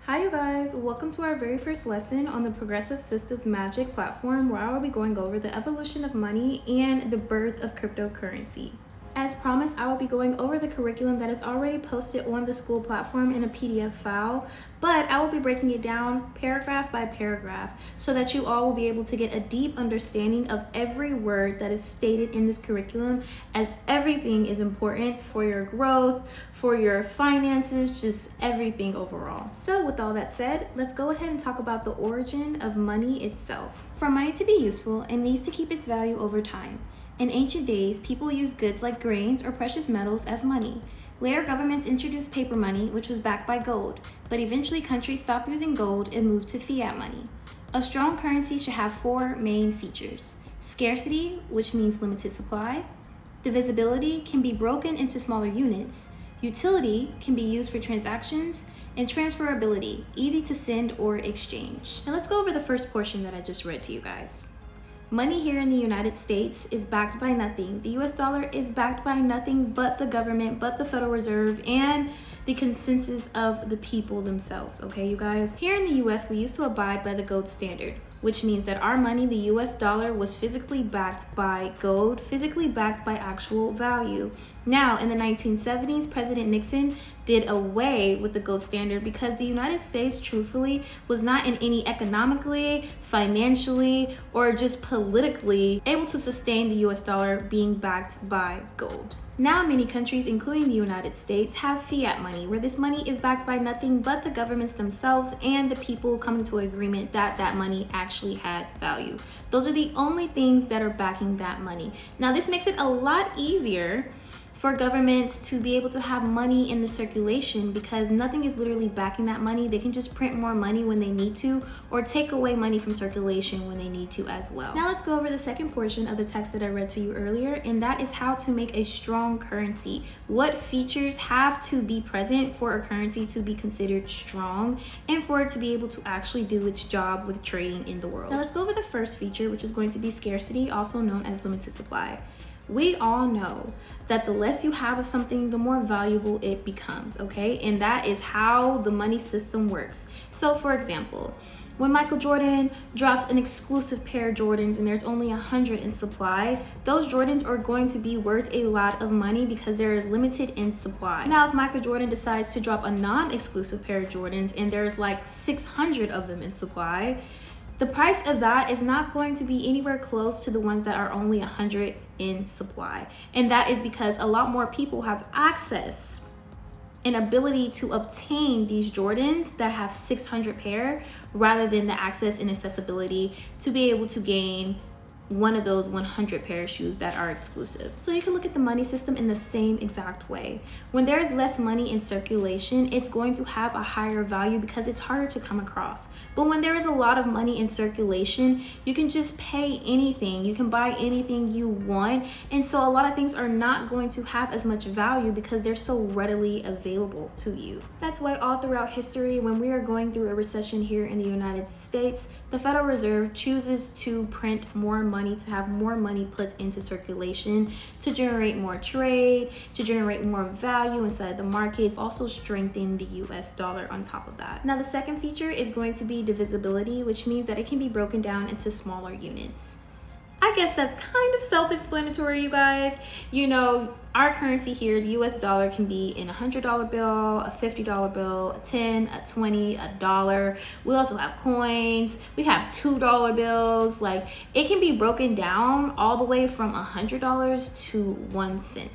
Hi you guys, welcome to our very first lesson on the Progressive Sistas MAGIC platform, where I will be going over the evolution of money and the birth of cryptocurrency. As promised, I will be going over the curriculum that is already posted on the school platform in a PDF file, but I will be breaking it down paragraph by paragraph so that you all will be able to get a deep understanding of every word that is stated in this curriculum, as everything is important for your growth, for your finances, just everything overall. So with all that said, let's go ahead and talk about the origin of money itself. For money to be useful, it needs to keep its value over time. In ancient days, people used goods like grains or precious metals as money. Later, governments introduced paper money, which was backed by gold, but eventually countries stopped using gold and moved to fiat money. A strong currency should have four main features: scarcity, which means limited supply; divisibility, can be broken into smaller units; utility, can be used for transactions; and transferability, easy to send or exchange. Now let's go over the first portion that I just read to you guys. Money here in the United States is backed by nothing. The US dollar is backed by nothing but the government, but the Federal Reserve, and the consensus of the people themselves, okay, you guys? Here in the US, we used to abide by the gold standard, which means that our money, the US dollar, was physically backed by gold, physically backed by actual value. Now, in the 1970s, President Nixon did away with the gold standard because the United States, truthfully, was not in any economically, financially, or just politically able to sustain the US dollar being backed by gold. Now, many countries, including the United States, have fiat money, where this money is backed by nothing but the governments themselves and the people coming to an agreement that that money actually has value. Those are the only things that are backing that money. Now, this makes it a lot easier for governments to be able to have money in the circulation, because nothing is literally backing that money. They can just print more money when they need to, or take away money from circulation when they need to as well. Now let's go over the second portion of the text that I read to you earlier, and that is how to make a strong currency. What features have to be present for a currency to be considered strong and for it to be able to actually do its job with trading in the world. Now let's go over the first feature, which is going to be scarcity, also known as limited supply. We all know that the less you have of something, the more valuable it becomes, okay? And that is how the money system works. So for example, when Michael Jordan drops an exclusive pair of Jordans and there's only 100 in supply, those Jordans are going to be worth a lot of money because they're limited in supply. Now, if Michael Jordan decides to drop a non-exclusive pair of Jordans and there's like 600 of them in supply, the price of that is not going to be anywhere close to the ones that are only 100 in supply. And that is because a lot more people have access and ability to obtain these Jordans that have 600 pair, rather than the access and accessibility to be able to gain one of those 100 pair of shoes that are exclusive. So you can look at the money system in the same exact way. When there is less money in circulation, it's going to have a higher value because it's harder to come across. But when there is a lot of money in circulation, you can just pay anything. You can buy anything you want. And so a lot of things are not going to have as much value because they're so readily available to you. That's why all throughout history, when we are going through a recession here in the United States, the Federal Reserve chooses to print more money, to have more money put into circulation, to generate more trade, to generate more value inside the markets, also strengthen the US dollar on top of that. Now, the second feature is going to be divisibility, which means that it can be broken down into smaller units. I guess that's kind of self-explanatory, you guys. You know, our currency here, the US dollar, can be in a $100 bill, a $50 bill, a 10, a 20, a dollar. We also have coins. We have $2 bills. Like, it can be broken down all the way from $100 to 1 cent,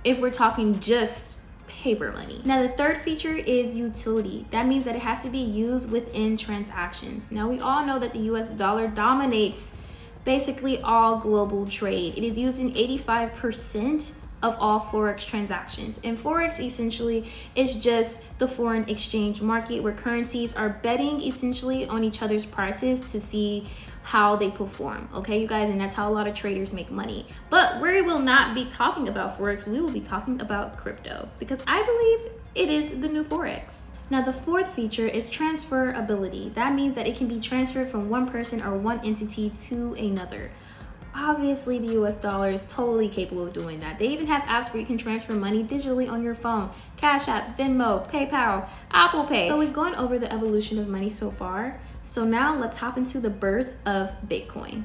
if we're talking just paper money. Now, the third feature is utility. That means that it has to be used within transactions. Now, we all know that the US dollar dominates basically all global trade. It is used in 85% of all Forex transactions. And Forex essentially is just the foreign exchange market where currencies are betting essentially on each other's prices to see how they perform, okay, you guys? And that's how a lot of traders make money. But we will not be talking about Forex. We will be talking about crypto, because I believe it is the new Forex. Now, the fourth feature is transferability. That means that it can be transferred from one person or one entity to another. Obviously, the US dollar is totally capable of doing that. They even have apps where you can transfer money digitally on your phone. Cash App, Venmo, PayPal, Apple Pay. So we've gone over the evolution of money so far. So now let's hop into the birth of Bitcoin.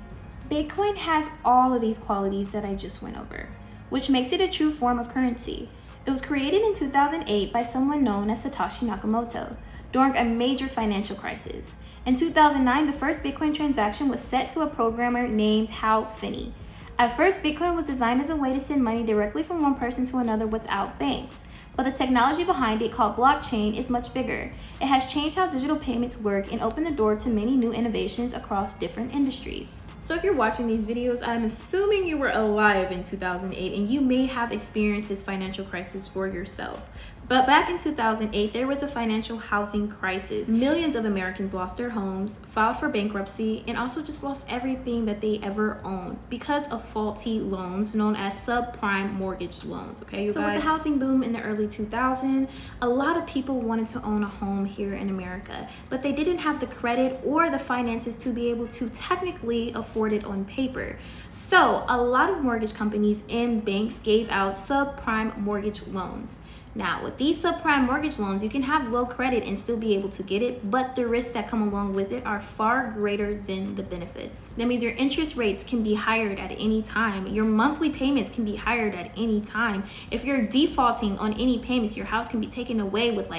Bitcoin has all of these qualities that I just went over, which makes it a true form of currency. It was created in 2008 by someone known as Satoshi Nakamoto during a major financial crisis. In 2009, the first Bitcoin transaction was set to a programmer named Hal Finney. At first, Bitcoin was designed as a way to send money directly from one person to another without banks. But the technology behind it, called blockchain, is much bigger. It has changed how digital payments work and opened the door to many new innovations across different industries. So if you're watching these videos, I'm assuming you were alive in 2008 and you may have experienced this financial crisis for yourself. But back in 2008, there was a financial housing crisis. Millions of Americans lost their homes, filed for bankruptcy, and also just lost everything that they ever owned because of faulty loans known as subprime mortgage loans. Okay, you guys? With the housing boom in the early 2000s, a lot of people wanted to own a home here in America, but they didn't have the credit or the finances to be able to technically afford it on paper. So a lot of mortgage companies and banks gave out subprime mortgage loans. Now, with these subprime mortgage loans, you can have low credit and still be able to get it, but the risks that come along with it are far greater than the benefits. That means your interest rates can be higher at any time. Your monthly payments can be higher at any time. If you're defaulting on any payments, your house can be taken away with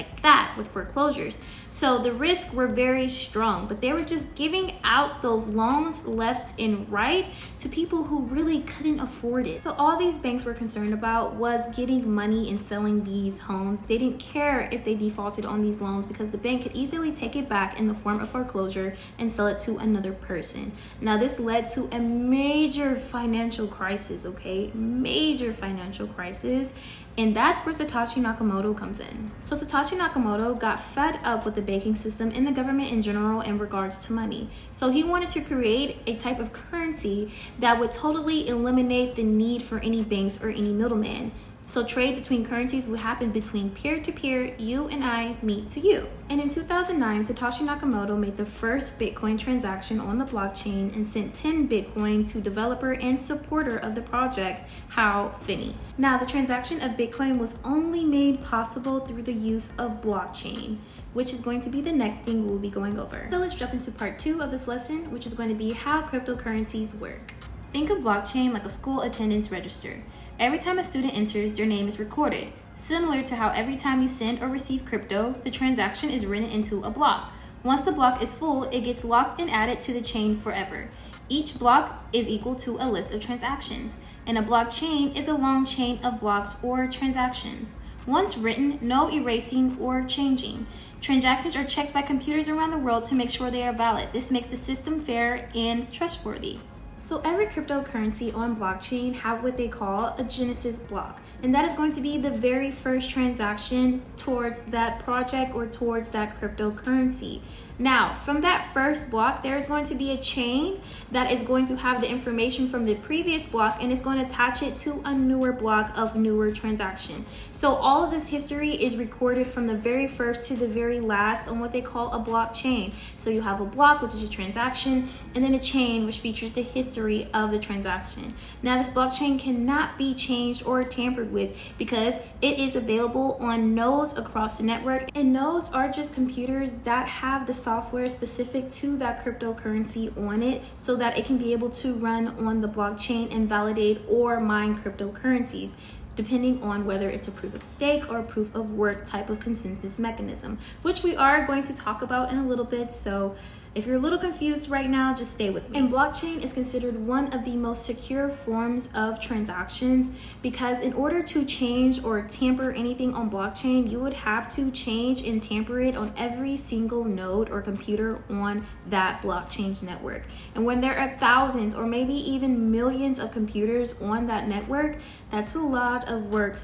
foreclosures. So the risks were very strong, but they were just giving out those loans left and right to people who really couldn't afford it. So all these banks were concerned about was getting money and selling these homes. They didn't care if they defaulted on these loans because the bank could easily take it back in the form of foreclosure and sell it to another person. Now this led to a major financial crisis, okay? Major financial crisis. And that's where Satoshi Nakamoto comes in. So Satoshi Nakamoto got fed up with the banking system and the government in general in regards to money. So he wanted to create a type of currency that would totally eliminate the need for any banks or any middleman. So trade between currencies would happen between peer-to-peer, you and I, me to you. And in 2009, Satoshi Nakamoto made the first Bitcoin transaction on the blockchain and sent 10 Bitcoin to developer and supporter of the project, Hal Finney. Now, the transaction of Bitcoin was only made possible through the use of blockchain, which is going to be the next thing we'll be going over. So let's jump into part 2 of this lesson, which is going to be how cryptocurrencies work. Think of blockchain like a school attendance register. Every time a student enters, their name is recorded, similar to how every time you send or receive crypto, the transaction is written into a block. Once the block is full, it gets locked and added to the chain forever. Each block is equal to a list of transactions, and a blockchain is a long chain of blocks or transactions. Once written, no erasing or changing. Transactions are checked by computers around the world to make sure they are valid. This makes the system fair and trustworthy. So every cryptocurrency on blockchain have what they call a genesis block, and that is going to be the very first transaction towards that project or towards that cryptocurrency. Now, from that first block, there is going to be a chain that is going to have the information from the previous block and it's going to attach it to a newer block of newer transaction. So all of this history is recorded from the very first to the very last on what they call a blockchain. So you have a block, which is a transaction, and then a chain, which features the history of the transaction. Now, this blockchain cannot be changed or tampered with because it is available on nodes across the network, and nodes are just computers that have the software specific to that cryptocurrency on it so that it can be able to run on the blockchain and validate or mine cryptocurrencies, depending on whether it's a proof of stake or a proof of work type of consensus mechanism, which we are going to talk about in a little bit. So if you're a little confused right now, just stay with me. And blockchain is considered one of the most secure forms of transactions because in order to change or tamper anything on blockchain, you would have to change and tamper it on every single node or computer on that blockchain network. And when there are thousands or maybe even millions of computers on that network, that's a lot of work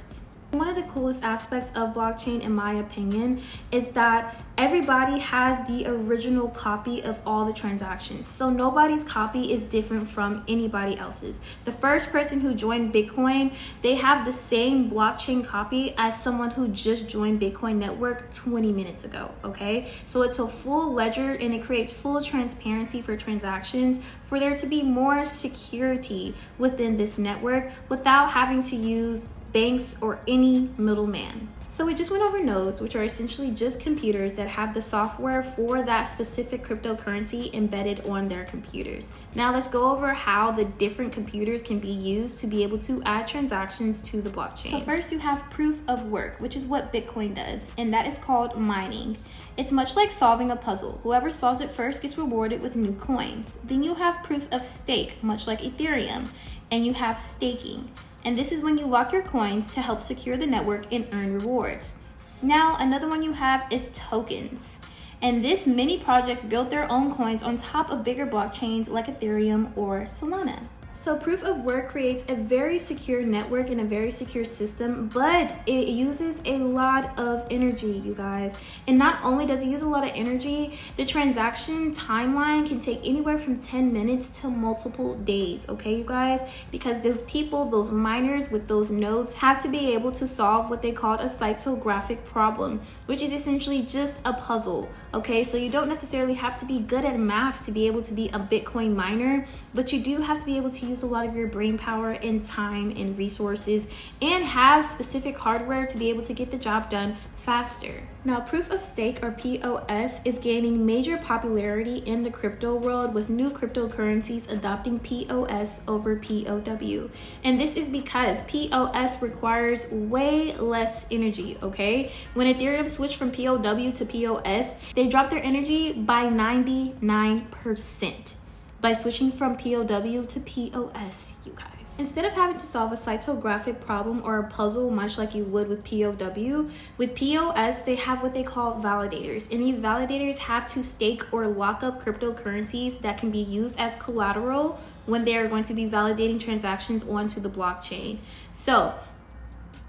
One of the coolest aspects of blockchain, in my opinion, is that everybody has the original copy of all the transactions. So nobody's copy is different from anybody else's. The first person who joined Bitcoin, they have the same blockchain copy as someone who just joined Bitcoin network 20 minutes ago, okay? So it's a full ledger and it creates full transparency for transactions for there to be more security within this network without having to use banks or any middleman. So we just went over nodes, which are essentially just computers that have the software for that specific cryptocurrency embedded on their computers. Now let's go over how the different computers can be used to be able to add transactions to the blockchain. So first you have proof of work, which is what Bitcoin does, and that is called mining. It's much like solving a puzzle. Whoever solves it first gets rewarded with new coins. Then you have proof of stake, much like Ethereum, and you have staking. And this is when you lock your coins to help secure the network and earn rewards. Now, another one you have is tokens. And this many projects build their own coins on top of bigger blockchains like Ethereum or Solana. So proof of work creates a very secure network and a very secure system, but it uses a lot of energy, you guys. And not only does it use a lot of energy, the transaction timeline can take anywhere from 10 minutes to multiple days, okay, you guys? Because those people, those miners with those nodes have to be able to solve what they call a cytographic problem, which is essentially just a puzzle, okay? So you don't necessarily have to be good at math to be able to be a Bitcoin miner, but you do have to be able to use a lot of your brain power and time and resources and have specific hardware to be able to get the job done faster. Now, proof of stake or POS is gaining major popularity in the crypto world with new cryptocurrencies adopting POS over POW. And this is because POS requires way less energy, okay? When Ethereum switched from POW to POS, they dropped their energy by 99%. By switching from POW to POS, you guys. Instead of having to solve a cytographic problem or a puzzle, much like you would with POW, with POS, they have what they call validators. And these validators have to stake or lock up cryptocurrencies that can be used as collateral when they are going to be validating transactions onto the blockchain. So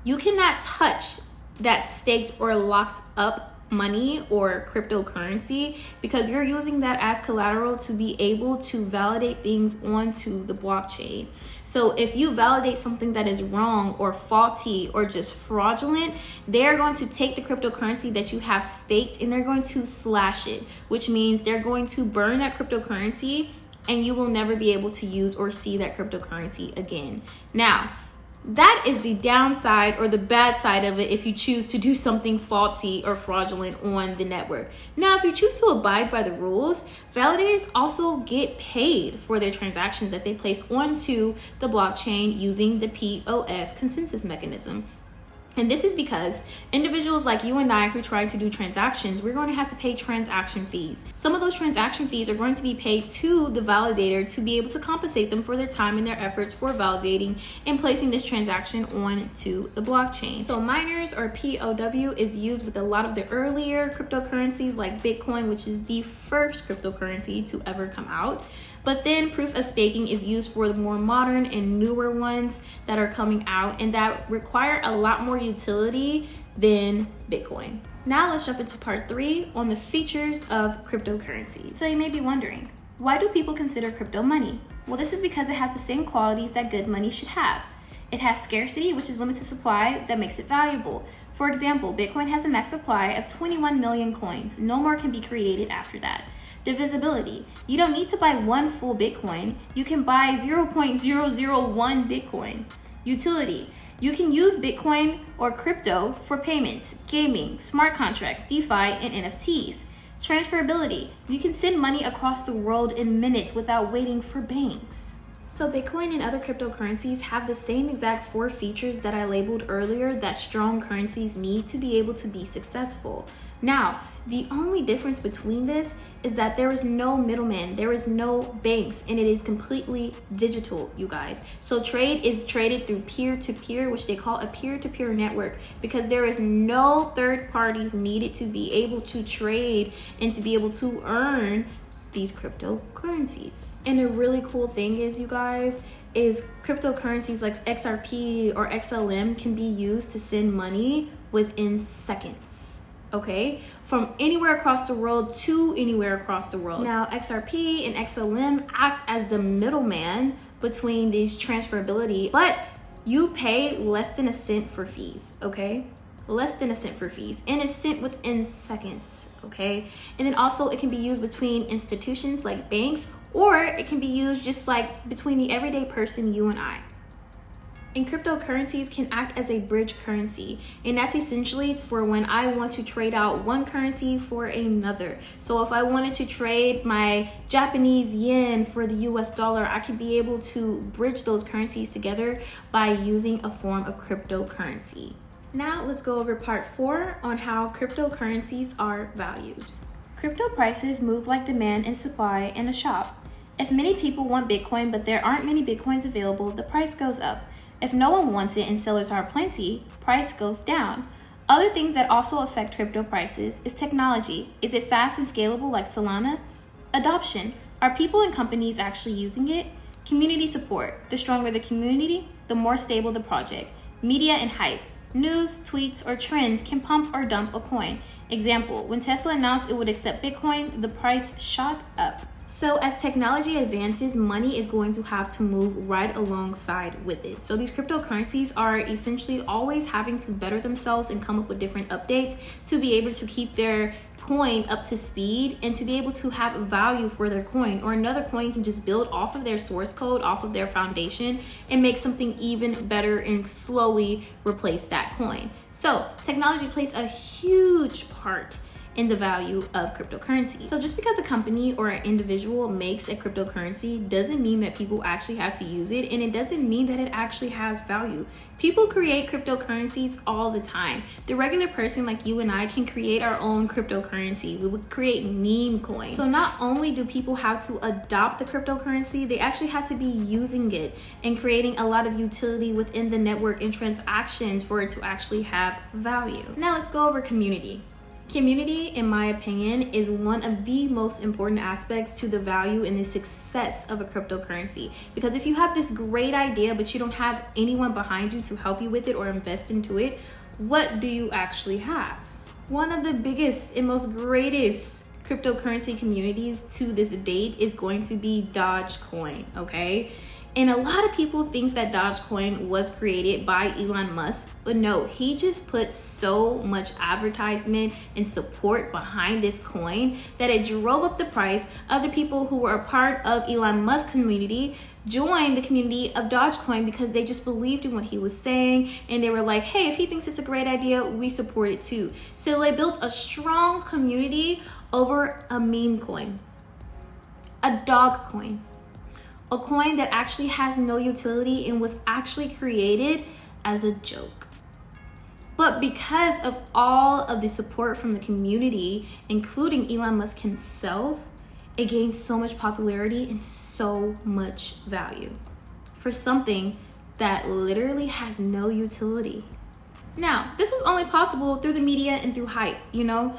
you cannot touch that staked or locked up money or cryptocurrency because you're using that as collateral to be able to validate things onto the blockchain. So if you validate something that is wrong or faulty or just fraudulent, they're going to take the cryptocurrency that you have staked and they're going to slash it, which means they're going to burn that cryptocurrency and you will never be able to use or see that cryptocurrency again. Now, that is the downside or the bad side of it if you choose to do something faulty or fraudulent on the network. Now, if you choose to abide by the rules, validators also get paid for their transactions that they place onto the blockchain using the POS consensus mechanism. And this is because individuals like you and I who are trying to do transactions, we're going to have to pay transaction fees. Some of those transaction fees are going to be paid to the validator to be able to compensate them for their time and their efforts for validating and placing this transaction onto the blockchain. So miners or POW is used with a lot of the earlier cryptocurrencies like Bitcoin, which is the first cryptocurrency to ever come out. But then proof of staking is used for the more modern and newer ones that are coming out and that require a lot more utility than Bitcoin. Now let's jump into part 3 on the features of cryptocurrencies. So you may be wondering, why do people consider crypto money? Well, this is because it has the same qualities that good money should have. It has scarcity, which is limited supply that makes it valuable. For example, Bitcoin has a max supply of 21 million coins. No more can be created after that. Divisibility. You don't need to buy one full Bitcoin. You can buy 0.001 Bitcoin. Utility. You can use Bitcoin or crypto for payments, gaming, smart contracts, DeFi, and NFTs. Transferability. You can send money across the world in minutes without waiting for banks. So Bitcoin and other cryptocurrencies have the same exact 4 features that I labeled earlier that strong currencies need to be able to be successful. Now, the only difference between this is that there is no middleman, there is no banks, and it is completely digital, you guys. So trade is traded through peer-to-peer, which they call a peer-to-peer network, because there is no third parties needed to be able to trade and to be able to earn these cryptocurrencies. And a really cool thing is, you guys, is cryptocurrencies like XRP or XLM can be used to send money within seconds, okay? From anywhere across the world to anywhere across the world. Now, XRP and XLM act as the middleman between these transferability, but you pay less than a cent for fees, okay? Less than a cent for fees, and it's sent within seconds, okay? And then also it can be used between institutions like banks, or it can be used just like between the everyday person, you and I. And cryptocurrencies can act as a bridge currency, and that's essentially for when I want to trade out one currency for another. So if I wanted to trade my Japanese yen for the US dollar, I could be able to bridge those currencies together by using a form of cryptocurrency. Now let's go over part 4 on how cryptocurrencies are valued. Crypto prices move like demand and supply in a shop. If many people want Bitcoin but there aren't many Bitcoins available, the price goes up. If no one wants it and sellers are plenty, price goes down. Other things that also affect crypto prices is technology. Is it fast and scalable like Solana? Adoption. Are people and companies actually using it? Community support. The stronger the community, the more stable the project. Media and hype. News, tweets, or trends can pump or dump a coin. Example, when Tesla announced it would accept Bitcoin, the price shot up. So as technology advances, money is going to have to move right alongside with it. So these cryptocurrencies are essentially always having to better themselves and come up with different updates to be able to keep their coin up to speed and to be able to have value for their coin, or another coin can just build off of their source code, off of their foundation, and make something even better and slowly replace that coin. So technology plays a huge part in the value of cryptocurrency. So just because a company or an individual makes a cryptocurrency doesn't mean that people actually have to use it, and it doesn't mean that it actually has value. People create cryptocurrencies all the time. The regular person like you and I can create our own cryptocurrency. We would create meme coins. So not only do people have to adopt the cryptocurrency, they actually have to be using it and creating a lot of utility within the network and transactions for it to actually have value. Now let's go over community. Community, in my opinion, is one of the most important aspects to the value and the success of a cryptocurrency. Because if you have this great idea, but you don't have anyone behind you to help you with it or invest into it, what do you actually have? One of the biggest and most greatest cryptocurrency communities to this date is going to be Dogecoin, okay? And a lot of people think that Dogecoin was created by Elon Musk, but no, he just put so much advertisement and support behind this coin that it drove up the price. Other people who were a part of Elon Musk's community joined the community of Dogecoin because they just believed in what he was saying, and they were like, hey, if he thinks it's a great idea, we support it too. So they built a strong community over a meme coin, a dog coin. A coin that actually has no utility and was actually created as a joke. But because of all of the support from the community, including Elon Musk himself, it gained so much popularity and so much value for something that literally has no utility. Now, this was only possible through the media and through hype, you know?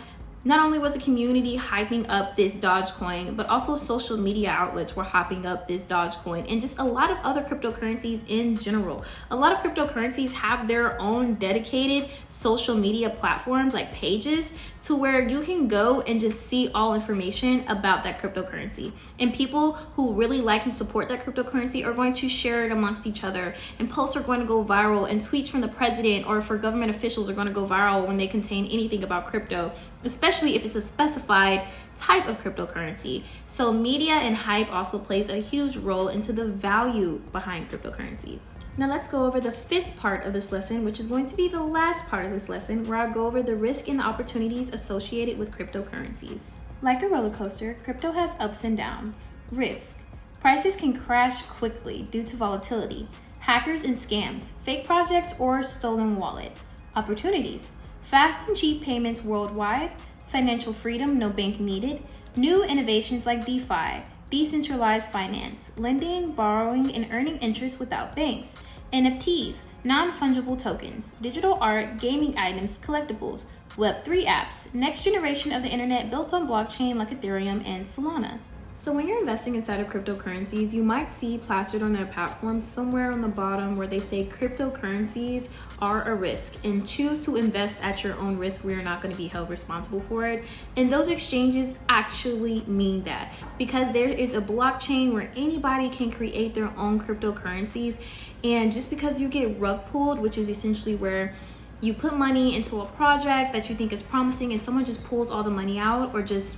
Not only was the community hyping up this Dogecoin, but also social media outlets were hyping up this Dogecoin, and just a lot of other cryptocurrencies in general. A lot of cryptocurrencies have their own dedicated social media platforms, like pages, to where you can go and just see all information about that cryptocurrency. And people who really like and support that cryptocurrency are going to share it amongst each other, and posts are going to go viral, and tweets from the president or for government officials are going to go viral when they contain anything about crypto, especially if it's a specified type of cryptocurrency. So media and hype also plays a huge role into the value behind cryptocurrencies. Now let's go over the 5th part of this lesson, which is going to be the last part of this lesson, where I'll go over the risk and the opportunities associated with cryptocurrencies. Like a roller coaster, crypto has ups and downs. Risk. Prices can crash quickly due to volatility, hackers and scams, fake projects, or stolen wallets. Opportunities. Fast and cheap payments worldwide, financial freedom, no bank needed, new innovations like DeFi, decentralized finance, lending, borrowing, and earning interest without banks, NFTs, non-fungible tokens, digital art, gaming items, collectibles, Web3 apps, next generation of the internet built on blockchain like Ethereum and Solana. So when you're investing inside of cryptocurrencies, you might see plastered on their platform somewhere on the bottom where they say cryptocurrencies are a risk and choose to invest at your own risk. We are not going to be held responsible for it. And those exchanges actually mean that, because there is a blockchain where anybody can create their own cryptocurrencies. And just because you get rug pulled, which is essentially where you put money into a project that you think is promising and someone just pulls all the money out or just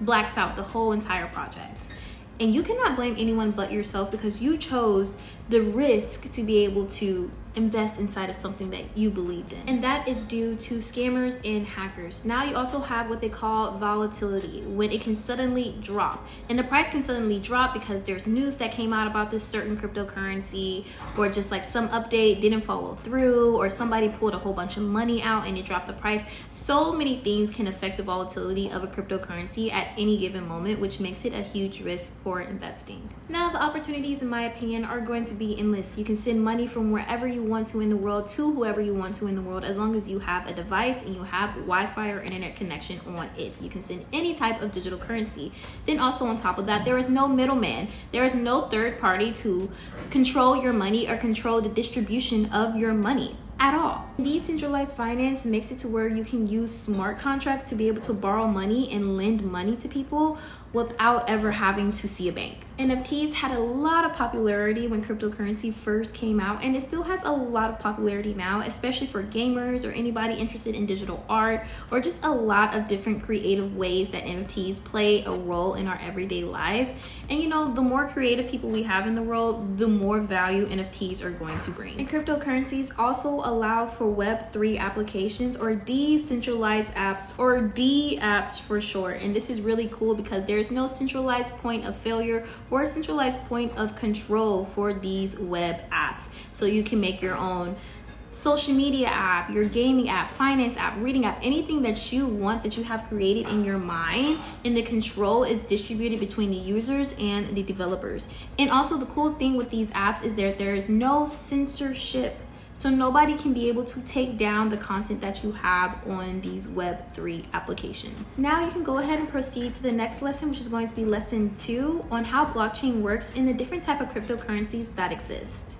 blacks out the whole entire project. And you cannot blame anyone but yourself, because you chose the risk to be able to invest inside of something that you believed in. And that is due to scammers and hackers. Now you also have what they call volatility, when it can suddenly drop. And the price can suddenly drop because there's news that came out about this certain cryptocurrency, or just like some update didn't follow through, or somebody pulled a whole bunch of money out and it dropped the price. So many things can affect the volatility of a cryptocurrency at any given moment, which makes it a huge risk for investing. Now the opportunities, in my opinion, are going to be endless. You can send money from wherever you want to in the world to whoever you want to in the world, as long as you have a device and you have Wi-Fi or internet connection on it. You can send any type of digital currency. Then also on top of that, there is no middleman. There is no third party to control your money or control the distribution of your money at all. Decentralized finance makes it to where you can use smart contracts to be able to borrow money and lend money to people without ever having to see a bank. NFTs had a lot of popularity when cryptocurrency first came out, and it still has a lot of popularity now, especially for gamers or anybody interested in digital art, or just a lot of different creative ways that NFTs play a role in our everyday lives. And you know, the more creative people we have in the world, the more value NFTs are going to bring. And cryptocurrencies also allow for Web3 applications, or decentralized apps, or D apps for short. And this is really cool because there's no centralized point of failure or a centralized point of control for these web apps. So you can make your own social media app, your gaming app, finance app, reading app, anything that you want, that you have created in your mind, and the control is distributed between the users and the developers. And also the cool thing with these apps is that there is no censorship. So nobody can be able to take down the content that you have on these Web3 applications. Now you can go ahead and proceed to the next lesson, which is going to be lesson 2 on how blockchain works and the different type of cryptocurrencies that exist.